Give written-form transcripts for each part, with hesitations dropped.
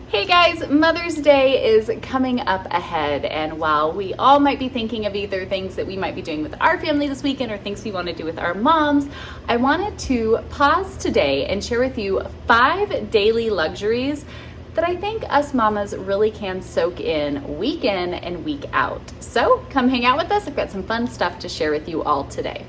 Hey guys, Mother's Day is coming up ahead, and while we all might be thinking of either things that we might be doing with our family this weekend or things we want to do with our moms, I wanted to pause today and share with you 5 daily luxuries that I think us mamas really can soak in and week out. So come hang out with us. I've got some fun stuff to share with you all today.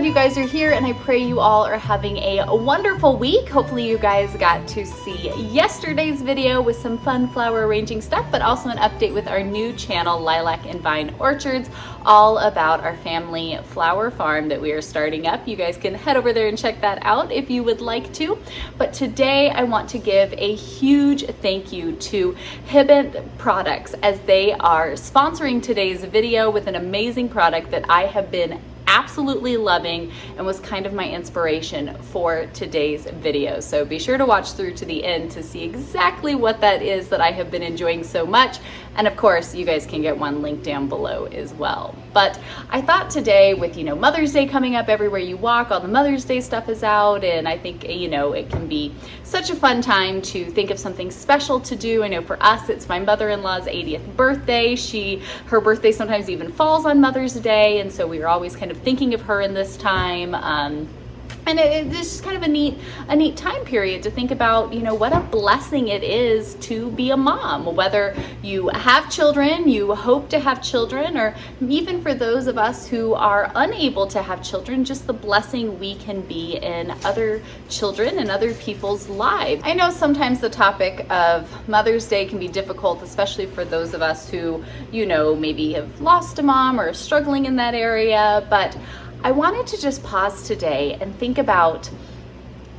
You guys are here, and I pray you all are having a wonderful week. Hopefully you guys got to see yesterday's video with some fun flower arranging stuff, but also an update with our new channel, Lilac and Vine Orchards, all about our family flower farm that we are starting up. You guys can head over there and check that out if you would like to. But today I want to give a huge thank you to Hibbent products, as they are sponsoring today's video with an amazing product that I have been absolutely loving and was kind of my inspiration for today's video. So be sure to watch through to the end to see exactly what that is that I have been enjoying so much. And of course, you guys can get one linked down below as well. But I thought today with, Mother's Day coming up, everywhere you walk, all the Mother's Day stuff is out. And I think, it can be such a fun time to think of something special to do. I know for us, it's my mother-in-law's 80th birthday. Her birthday sometimes even falls on Mother's Day. And so we were always kind of thinking of her in this time. And it's just kind of a neat time period to think about, what a blessing it is to be a mom. Whether you have children, you hope to have children, or even for those of us who are unable to have children, just the blessing we can be in other children and other people's lives. I know sometimes the topic of Mother's Day can be difficult, especially for those of us who, maybe have lost a mom or are struggling in that area, but I wanted to just pause today and think about,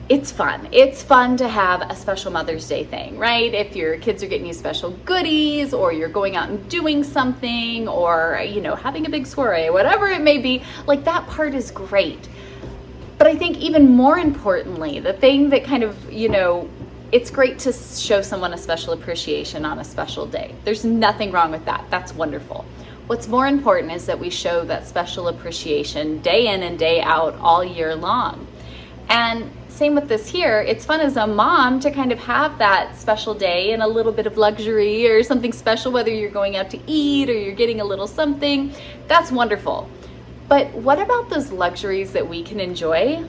it's fun. It's fun to have a special Mother's Day thing, right? If your kids are getting you special goodies, or you're going out and doing something, or, having a big soiree, whatever it may be, like that part is great. But I think even more importantly, the thing that kind of, it's great to show someone a special appreciation on a special day. There's nothing wrong with that. That's wonderful. What's more important is that we show that special appreciation day in and day out all year long. And same with this here. It's fun as a mom to kind of have that special day and a little bit of luxury or something special, whether you're going out to eat or you're getting a little something. That's wonderful. But what about those luxuries that we can enjoy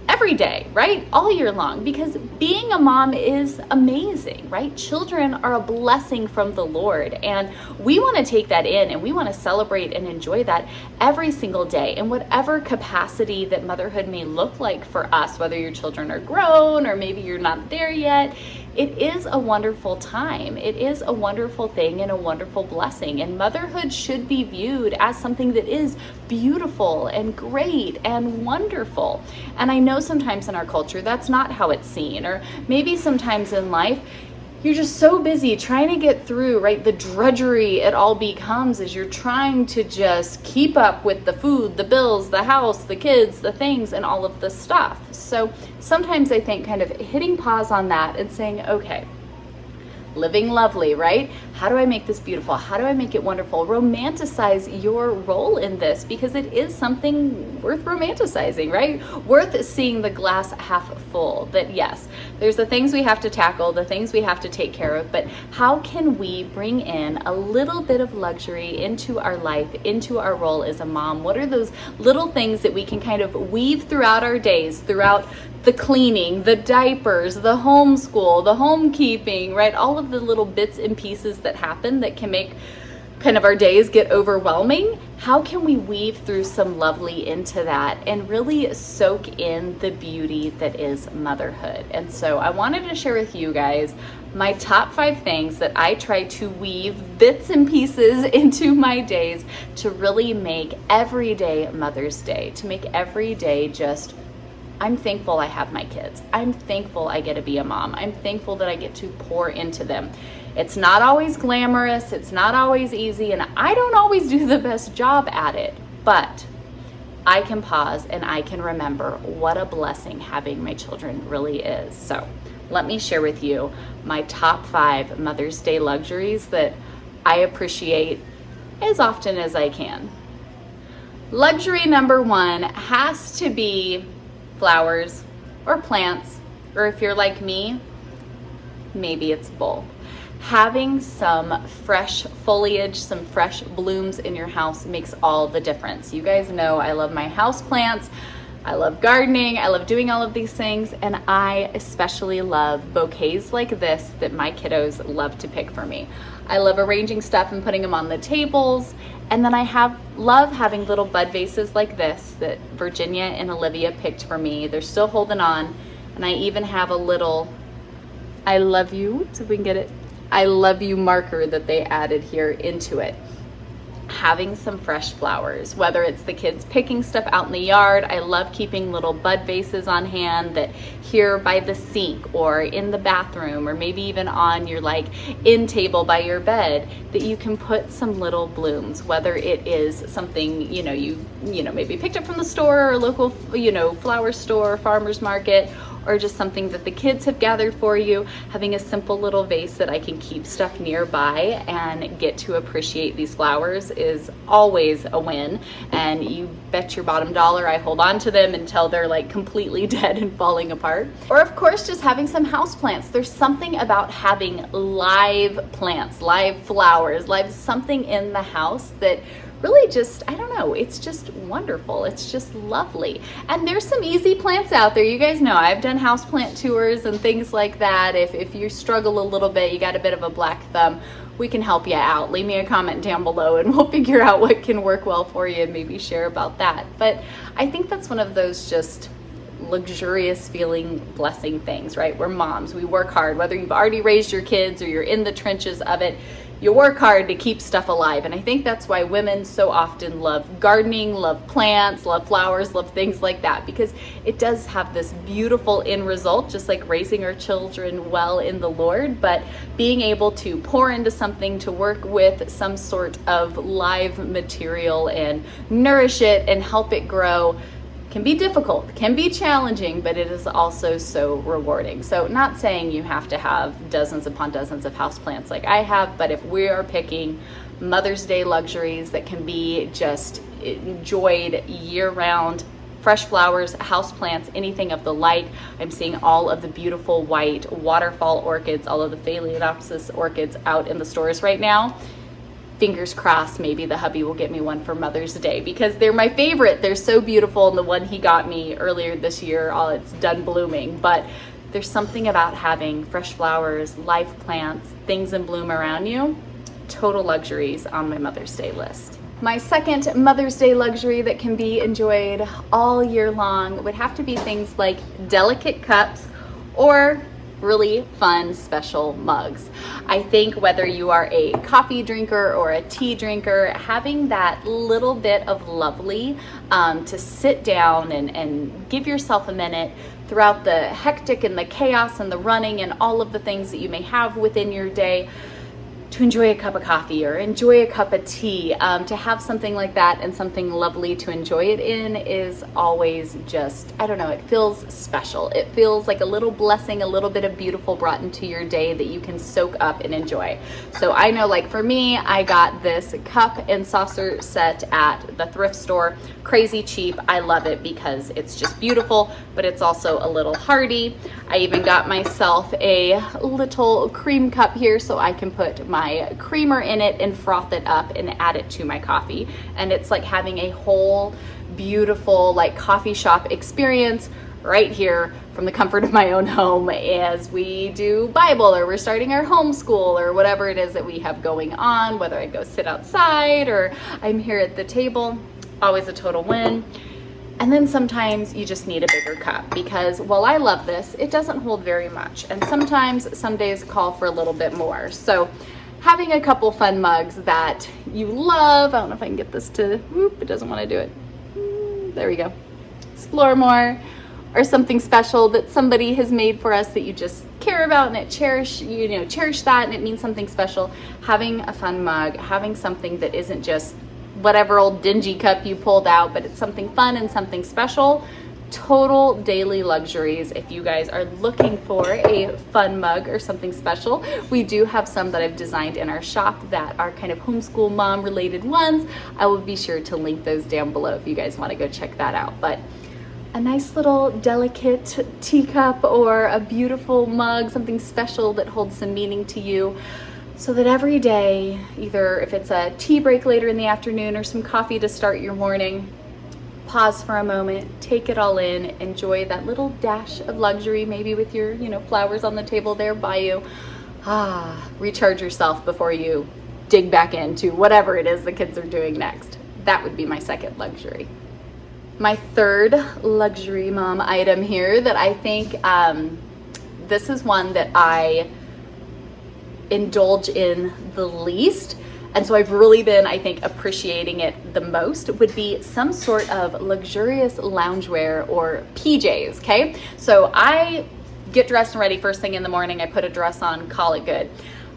every day, right? All year long, because being a mom is amazing, right? Children are a blessing from the Lord, and we want to take that in and we want to celebrate and enjoy that every single day in whatever capacity that motherhood may look like for us, whether your children are grown or maybe you're not there yet. It is a wonderful time. It is a wonderful thing and a wonderful blessing. And motherhood should be viewed as something that is beautiful and great and wonderful. And I know sometimes in our culture, that's not how it's seen. Or maybe sometimes in life, you're just so busy trying to get through, right? The drudgery it all becomes as you're trying to just keep up with the food, the bills, the house, the kids, the things, and all of the stuff. So sometimes I think kind of hitting pause on that and saying, okay, living lovely, right? How do I make this beautiful? How do I make it wonderful? Romanticize your role in this, because it is something worth romanticizing, right? Worth seeing the glass half full. That yes, there's the things we have to tackle, the things we have to take care of, but how can we bring in a little bit of luxury into our life, into our role as a mom? What are those little things that we can kind of weave throughout our days, throughout the cleaning, the diapers, the homeschool, the homekeeping, right? All of the little bits and pieces that happen that can make kind of our days get overwhelming. How can we weave through some lovely into that and really soak in the beauty that is motherhood? And so I wanted to share with you guys my top 5 things that I try to weave bits and pieces into my days to really make every day Mother's Day, to make every day just, I'm thankful I have my kids. I'm thankful I get to be a mom. I'm thankful that I get to pour into them. It's not always glamorous. It's not always easy. And I don't always do the best job at it. But I can pause and I can remember what a blessing having my children really is. So let me share with you my top 5 Mother's Day luxuries that I appreciate as often as I can. Luxury number 1 has to be flowers or plants, or if you're like me, maybe it's both. Having some fresh foliage, some fresh blooms in your house makes all the difference. You guys know I love my house plants. I love gardening. I love doing all of these things. And I especially love bouquets like this that my kiddos love to pick for me. I love arranging stuff and putting them on the tables. And then I love having little bud vases like this that Virginia and Olivia picked for me. They're still holding on. And I even have a little, I love you, so if we can get it, I love you marker that they added here into it. Having some fresh flowers, whether it's the kids picking stuff out in the yard. I love keeping little bud vases on hand that here by the sink or in the bathroom, or maybe even on your like end table by your bed, that you can put some little blooms, whether it is something, you know, maybe picked up from the store or local, flower store, farmer's market, or just something that the kids have gathered for you. Having a simple little vase that I can keep stuff nearby and get to appreciate these flowers is always a win. And you bet your bottom dollar I hold on to them until they're like completely dead and falling apart. Or of course, just having some house plants. There's something about having live plants, live flowers, live something in the house that really just, I don't know, it's just wonderful. It's just lovely. And there's some easy plants out there. You guys know I've done houseplant tours and things like that. If you struggle a little bit, you got a bit of a black thumb, we can help you out. Leave me a comment down below and we'll figure out what can work well for you and maybe share about that. But I think that's one of those just luxurious feeling blessing things, right? We're moms, we work hard, whether you've already raised your kids or you're in the trenches of it, you work hard to keep stuff alive. And I think that's why women so often love gardening, love plants, love flowers, love things like that, because it does have this beautiful end result, just like raising our children well in the Lord. But being able to pour into something, to work with some sort of live material and nourish it and help it grow can be difficult, can be challenging, but it is also so rewarding. So not saying you have to have dozens upon dozens of houseplants like I have, but if we are picking Mother's Day luxuries that can be just enjoyed year round, fresh flowers, houseplants, anything of the like. I'm seeing all of the beautiful white waterfall orchids, all of the Phalaenopsis orchids out in the stores right now. Fingers crossed, maybe the hubby will get me one for Mother's Day because they're my favorite. They're so beautiful. And the one he got me earlier this year, it's done blooming. But there's something about having fresh flowers, live plants, things in bloom around you. Total luxuries on my Mother's Day list. My second Mother's Day luxury that can be enjoyed all year long would have to be things like delicate cups or really fun special mugs. I think whether you are a coffee drinker or a tea drinker, having that little bit of lovely to sit down and give yourself a minute throughout the hectic and the chaos and the running and all of the things that you may have within your day, to enjoy a cup of coffee or enjoy a cup of tea, to have something like that and something lovely to enjoy it in is always just, I don't know, it feels special. It feels like a little blessing, a little bit of beautiful brought into your day that you can soak up and enjoy. So I know, like for me, I got this cup and saucer set at the thrift store. Crazy cheap. I love it because it's just beautiful, but it's also a little hearty. I even got myself a little cream cup here so I can put my creamer in it and froth it up and add it to my coffee. And it's like having a whole beautiful like coffee shop experience right here from the comfort of my own home as we do Bible or we're starting our homeschool or whatever it is that we have going on, whether I go sit outside or I'm here at the table. Always a total win. And then sometimes you just need a bigger cup because while I love this, it doesn't hold very much. And sometimes some days call for a little bit more. So having a couple fun mugs that you love, I don't know if I can get this to, it doesn't want to do it. There we go. Explore more, or something special that somebody has made for us that you just care about and cherish that and it means something special. Having a fun mug, having something that isn't just whatever old dingy cup you pulled out, but it's something fun and something special. Total daily luxuries. If you guys are looking for a fun mug or something special, we do have some that I've designed in our shop that are kind of homeschool mom related ones. I will be sure to link those down below if you guys want to go check that out. But a nice little delicate teacup or a beautiful mug, something special that holds some meaning to you, so that every day, either if it's a tea break later in the afternoon or some coffee to start your morning, pause for a moment, take it all in, enjoy that little dash of luxury, maybe with your, flowers on the table there by you. Recharge yourself before you dig back into whatever it is the kids are doing next. That would be my second luxury. My third luxury mom item here that I think, this is one that I indulge in the least, and so I've really been, I think, appreciating it the most, would be some sort of luxurious loungewear or PJs, okay? So I get dressed and ready first thing in the morning. I put a dress on, call it good.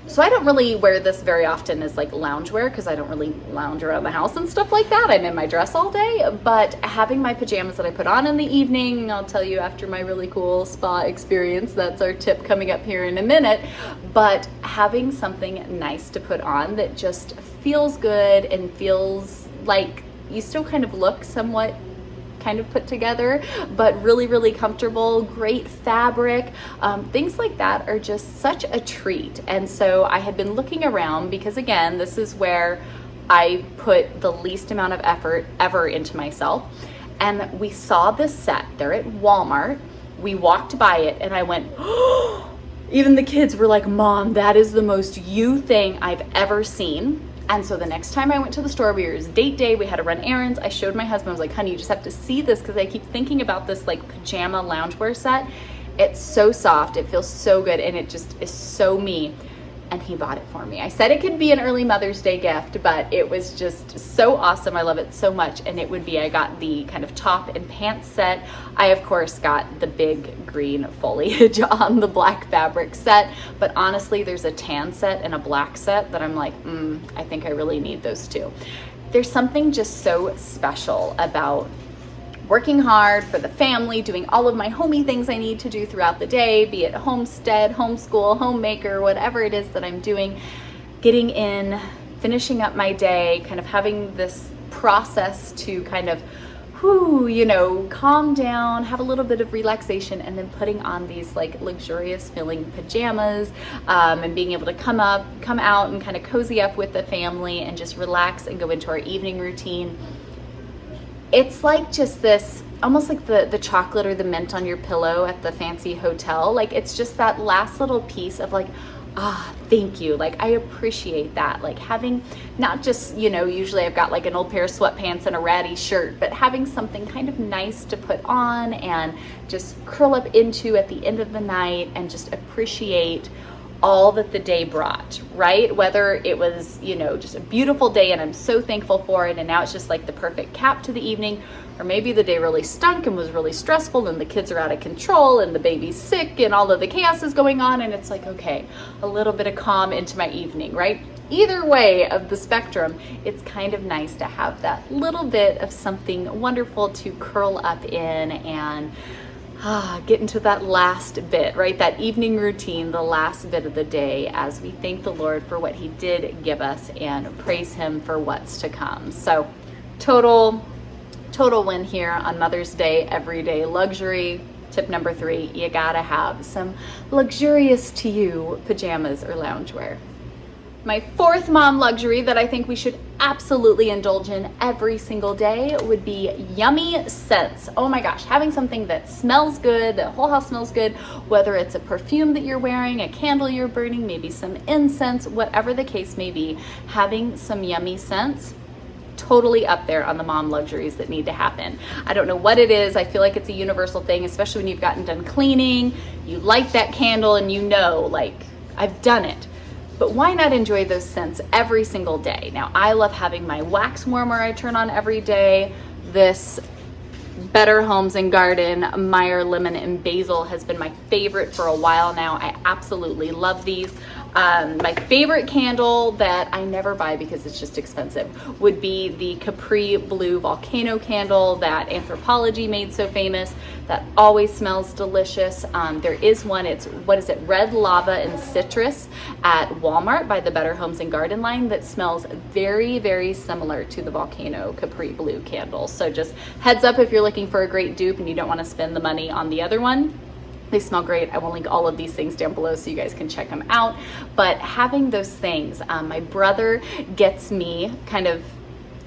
So I don't really wear this very often as like loungewear because I don't really lounge around the house and stuff like that. I'm in my dress all day, but having my pajamas that I put on in the evening, I'll tell you after my really cool spa experience, that's our tip coming up here in a minute, but having something nice to put on that just feels good and feels like you still kind of look somewhat kind of put together, but really, really comfortable, great fabric, things like that are just such a treat. And so I had been looking around because, again, this is where I put the least amount of effort ever into myself. And we saw this set there at Walmart. We walked by it and I went, oh, even the kids were like, Mom, that is the most you thing I've ever seen. And so the next time I went to the store, it was date day, we had to run errands. I showed my husband, I was like, honey, you just have to see this because I keep thinking about this like pajama loungewear set. It's so soft, it feels so good, and it just is so me. And he bought it for me. I said it could be an early Mother's Day gift, but it was just so awesome. I love it so much. And it would be, I got the kind of top and pants set. I, of course, got the big green foliage on the black fabric set. But honestly, there's a tan set and a black set that I'm like, I think I really need those two. There's something just so special about working hard for the family, doing all of my homey things I need to do throughout the day, be it homestead, homeschool, homemaker, whatever it is that I'm doing, getting in, finishing up my day, kind of having this process to kind of, calm down, have a little bit of relaxation, and then putting on these like luxurious feeling pajamas, and being able to come out and kind of cozy up with the family and just relax and go into our evening routine. It's like just this, almost like the chocolate or the mint on your pillow at the fancy hotel. Like it's just that last little piece of like, thank you. Like I appreciate that. Like having not just, usually I've got like an old pair of sweatpants and a ratty shirt, but having something kind of nice to put on and just curl up into at the end of the night and just appreciate all that the day brought, right? Whether it was, just a beautiful day and I'm so thankful for it and now it's just like the perfect cap to the evening, or maybe the day really stunk and was really stressful and the kids are out of control and the baby's sick and all of the chaos is going on and it's like, okay, a little bit of calm into my evening, right? Either way of the spectrum, it's kind of nice to have that little bit of something wonderful to curl up in and get into that last bit, right? That evening routine, the last bit of the day as we thank the Lord for what he did give us and praise him for what's to come. So total win here on Mother's Day, everyday luxury. Tip number 3, you gotta have some luxurious to you pajamas or loungewear. My fourth mom luxury that I think we should absolutely indulge in every single day would be yummy scents. Oh my gosh, having something that smells good, the whole house smells good, whether it's a perfume that you're wearing, a candle you're burning, maybe some incense, whatever the case may be, having some yummy scents, totally up there on the mom luxuries that need to happen. I don't know what it is. I feel like it's a universal thing, especially when you've gotten done cleaning, you light that candle and like, I've done it. But why not enjoy those scents every single day? Now, I love having my wax warmer I turn on every day. This Better Homes and Garden Meyer Lemon and Basil has been my favorite for a while now. I absolutely love these. My favorite candle that I never buy because it's just expensive would be the Capri Blue Volcano candle that Anthropology made so famous. That always smells delicious. There is one, it's, what is it, Red Lava and Citrus at Walmart by the Better Homes and Garden line that smells very, very similar to the Volcano Capri Blue candle. So just heads up if you're looking for a great dupe and you don't want to spend the money on the other one. They smell great. I will link all of these things down below so you guys can check them out. But having those things, my brother gets me kind of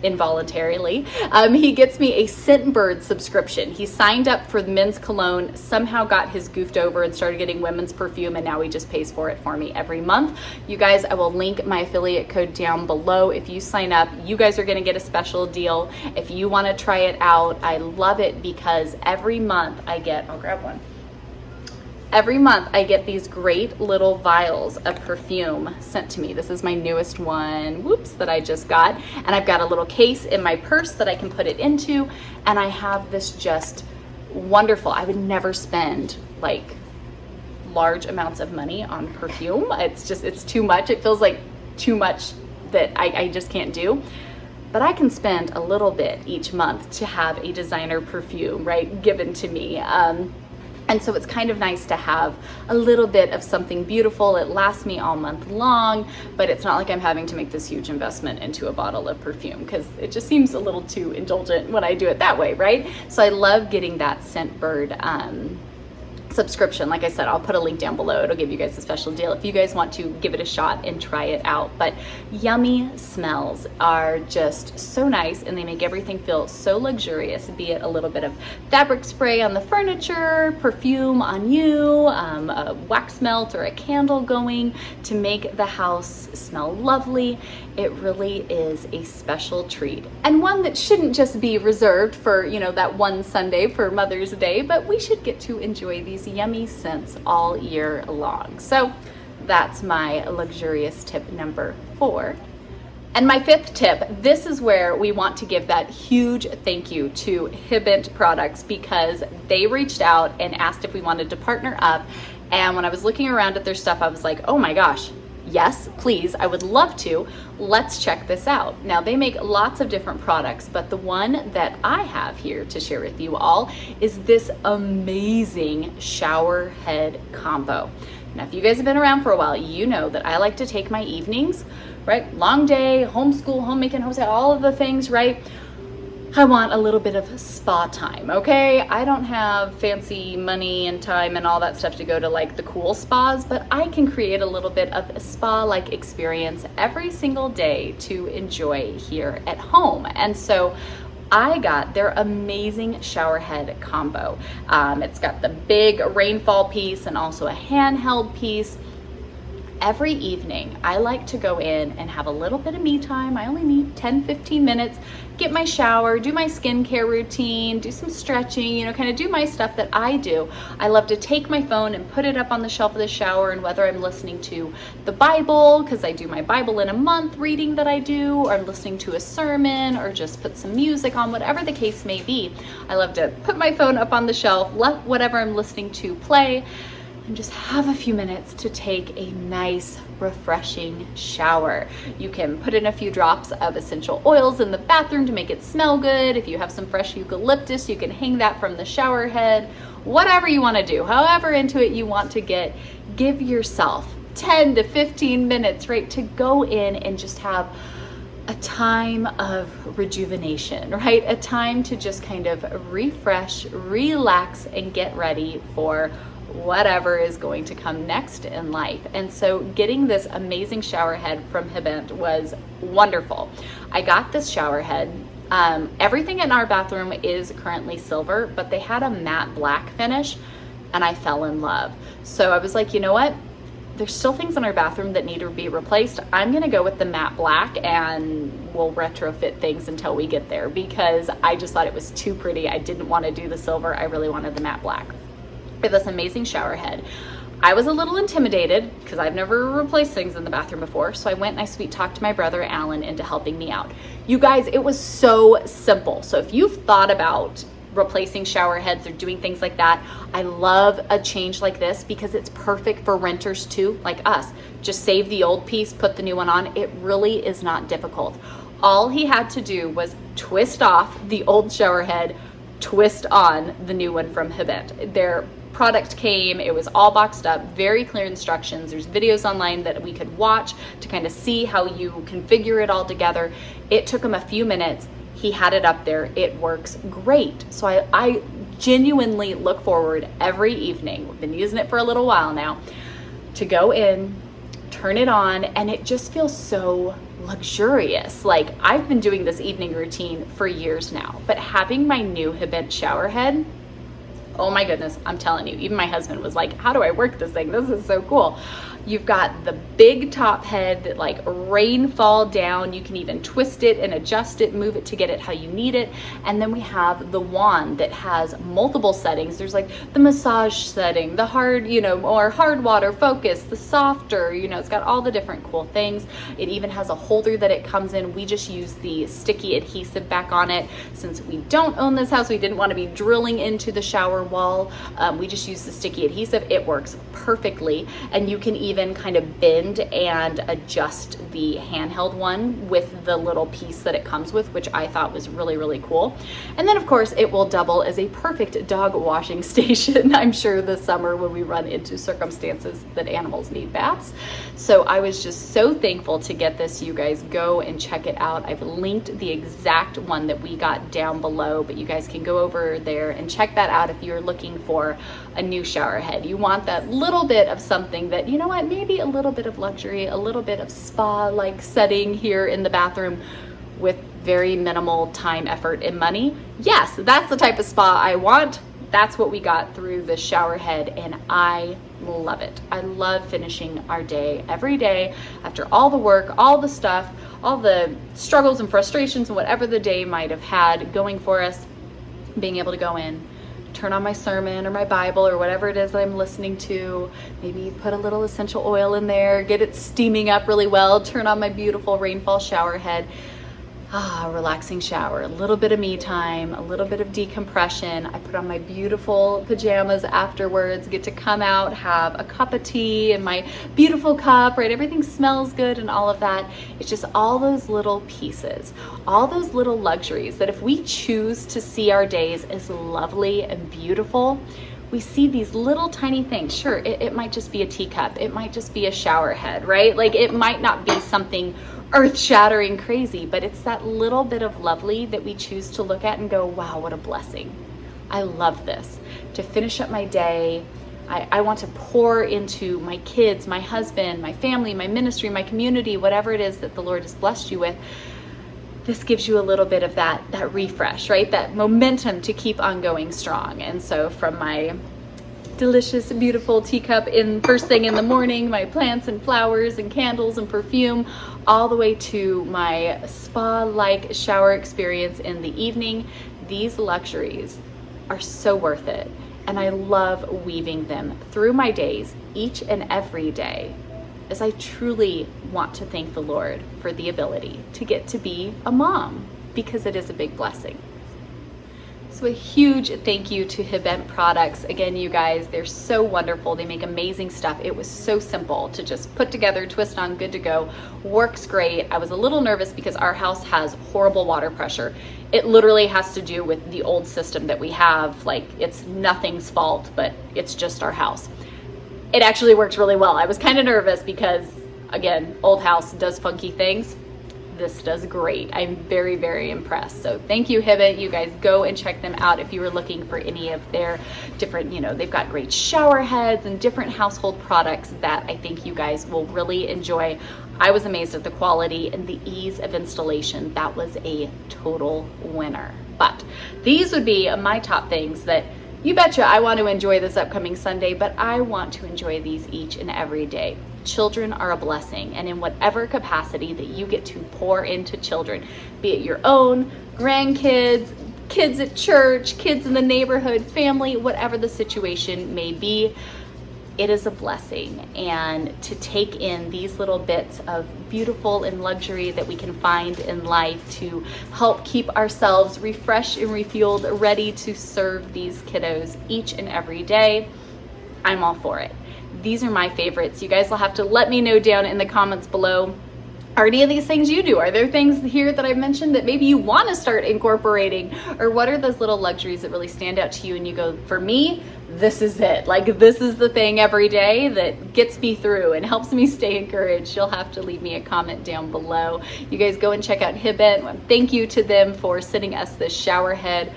involuntarily, he gets me a Scentbird subscription. He signed up for the men's cologne, somehow got his goofed over and started getting women's perfume, and now he just pays for it for me every month. You guys, I will link my affiliate code down below. If you sign up, you guys are gonna get a special deal. If you wanna try it out, I love it because every month I get, I'll grab one. Every month I get these great little vials of perfume sent to me. This is my newest one, whoops, that I just got. And I've got a little case in my purse that I can put it into. And I have this just wonderful, I would never spend like large amounts of money on perfume. It's just, it's too much. It feels like too much that I just can't do. But I can spend a little bit each month to have a designer perfume, right, given to me. And so it's kind of nice to have a little bit of something beautiful. It lasts me all month long, but it's not like I'm having to make this huge investment into a bottle of perfume because it just seems a little too indulgent when I do it that way, right? So I love getting that Scentbird subscription. Like I said, I'll put a link down below. It'll give you guys a special deal if you guys want to give it a shot and try it out. But yummy smells are just so nice and they make everything feel so luxurious, be it a little bit of fabric spray on the furniture, perfume on you, a wax melt or a candle going to make the house smell lovely. It really is a special treat, and one that shouldn't just be reserved for, you know, that one Sunday for Mother's Day, but we should get to enjoy these yummy scents all year long. So that's my luxurious tip number 4. And my 5th tip, this is where we want to give that huge thank you to Hibbent Products because they reached out and asked if we wanted to partner up. And when I was looking around at their stuff, I was like, oh my gosh, yes, please, I would love to. Let's check this out. Now, they make lots of different products, but the one that I have here to share with you all is this amazing shower head combo. Now, if you guys have been around for a while, you know that I like to take my evenings, right? Long day, homeschool, homemaking, homestay, all of the things, right? I want a little bit of spa time, okay? I don't have fancy money and time and all that stuff to go to like the cool spas, but I can create a little bit of a spa-like experience every single day to enjoy here at home. And so I got their amazing shower head combo. It's got the big rainfall piece and also a handheld piece. Every evening, I like to go in and have a little bit of me time. I only need 10-15 minutes, get my shower, do my skincare routine, do some stretching, you know, kind of do my stuff that I do. I love to take my phone and put it up on the shelf of the shower, and whether I'm listening to the Bible, because I do my Bible in a month reading that I do, or I'm listening to a sermon, or just put some music on, whatever the case may be, I love to put my phone up on the shelf, let whatever I'm listening to play, and just have a few minutes to take a nice, refreshing shower. You can put in a few drops of essential oils in the bathroom to make it smell good. If you have some fresh eucalyptus, you can hang that from the shower head. Whatever you want to do, however into it you want to get, give yourself 10 to 15 minutes, right, to go in and just have a time of rejuvenation, right? A time to just kind of refresh, relax, and get ready for whatever is going to come next in life. And so getting this amazing shower head from Hibbent was wonderful. I got this shower head. Everything in our bathroom is currently silver, but they had a matte black finish and I fell in love. So I was like, you know what? There's still things in our bathroom that need to be replaced. I'm gonna go with the matte black and we'll retrofit things until we get there because I just thought it was too pretty. I didn't want to do the silver. I really wanted the matte black. We have this amazing shower head. I was a little intimidated because I've never replaced things in the bathroom before. So I went and I sweet talked my brother Alan into helping me out. You guys, it was so simple. So if you've thought about replacing shower heads or doing things like that. I love a change like this because it's perfect for renters too, like us. Just save the old piece, put the new one on. It really is not difficult. All he had to do was twist off the old shower head, twist on the new one from Hibbent. Their product came, it was all boxed up, very clear instructions. There's videos online that we could watch to kind of see how you configure it all together. It took him a few minutes. He had it up there. It works great. So I genuinely look forward every evening, we've been using it for a little while now, to go in, turn it on, and it just feels so luxurious. Like, I've been doing this evening routine for years now, but having my new Hibbent shower head, oh my goodness, I'm telling you, even my husband was like, how do I work this thing? This is so cool. You've got the big top head that like rain fall down. You can even twist it and adjust it, move it to get it how you need it. And then we have the wand that has multiple settings. There's like the massage setting, the hard, or hard water focus, the softer, it's got all the different cool things. It even has a holder that it comes in. We just use the sticky adhesive back on it. Since we don't own this house, we didn't want to be drilling into the shower wall. We just use the sticky adhesive. It works perfectly. And you can even kind of bend and adjust the handheld one with the little piece that it comes with, which I thought was really, really cool. And then of course it will double as a perfect dog washing station, I'm sure this summer when we run into circumstances that animals need baths. So I was just so thankful to get this. You guys go and check it out. I've linked the exact one that we got down below, but you guys can go over there and check that out if you're looking for a new shower head. You want that little bit of something that, maybe a little bit of luxury, a little bit of spa-like setting here in the bathroom with very minimal time, effort, and money. Yes, that's the type of spa I want. That's what we got through the shower head, and I love it. I love finishing our day every day after all the work, all the stuff, all the struggles and frustrations and whatever the day might have had going for us, being able to go in, turn on my sermon or my Bible or whatever it is that I'm listening to, maybe put a little essential oil in there, get it steaming up really well, turn on my beautiful rainfall shower head. Relaxing shower, a little bit of me time, a little bit of decompression. I put on my beautiful pajamas afterwards, get to come out, have a cup of tea in my beautiful cup, right? Everything smells good and all of that. It's just all those little pieces, all those little luxuries that if we choose to see our days as lovely and beautiful, we see these little tiny things. Sure, it might just be a teacup. It might just be a shower head, right? Like, it might not be something earth-shattering crazy, but it's that little bit of lovely that we choose to look at and go, wow, what a blessing. I love this. To finish up my day, I want to pour into my kids, my husband, my family, my ministry, my community, whatever it is that the Lord has blessed you with. This gives you a little bit of that refresh, right? That momentum to keep on going strong. And so from my delicious, beautiful teacup in first thing in the morning, my plants and flowers and candles and perfume, all the way to my spa-like shower experience in the evening, these luxuries are so worth it. And I love weaving them through my days, each and every day, as I truly want to thank the Lord for the ability to get to be a mom, because it is a big blessing. So a huge thank you to Hibbent products. Again, you guys, they're so wonderful. They make amazing stuff. It was so simple to just put together, twist on, good to go. Works great. I was a little nervous because our house has horrible water pressure. It literally has to do with the old system that we have. Like, it's nothing's fault, but it's just our house. It actually works really well. I was kind of nervous because, again, old house does funky things. This does great. I'm very, very impressed. So thank you, Hibbent. You guys go and check them out if you were looking for any of their different, they've got great shower heads and different household products that I think you guys will really enjoy. I was amazed at the quality and the ease of installation. That was a total winner. But these would be my top things that you betcha I want to enjoy this upcoming Sunday, but I want to enjoy these each and every day. Children are a blessing, and in whatever capacity that you get to pour into children, be it your own, grandkids, kids at church, kids in the neighborhood, family, whatever the situation may be, it is a blessing. And to take in these little bits of beautiful and luxury that we can find in life to help keep ourselves refreshed and refueled, ready to serve these kiddos each and every day, I'm all for it. These are my favorites. You guys will have to let me know down in the comments below. Are any of these things you do? Are there things here that I mentioned that maybe you want to start incorporating? Or what are those little luxuries that really stand out to you and you go, for me, this is it. Like, this is the thing every day that gets me through and helps me stay encouraged. You'll have to leave me a comment down below. You guys go and check out Hibbent. Thank you to them for sending us this shower head.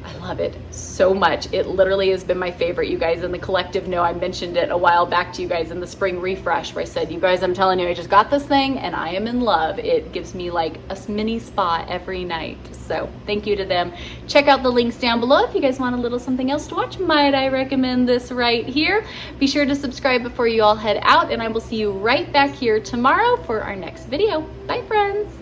I love it so much. It literally has been my favorite. You guys in the collective know I mentioned it a while back to you guys in the spring refresh where I said, you guys, I'm telling you, I just got this thing and I am in love. It gives me like a mini spa every night. So thank you to them. Check out the links down below if you guys want a little something else to watch. Might I recommend this right here? Be sure to subscribe before you all head out, and I will see you right back here tomorrow for our next video. Bye, friends.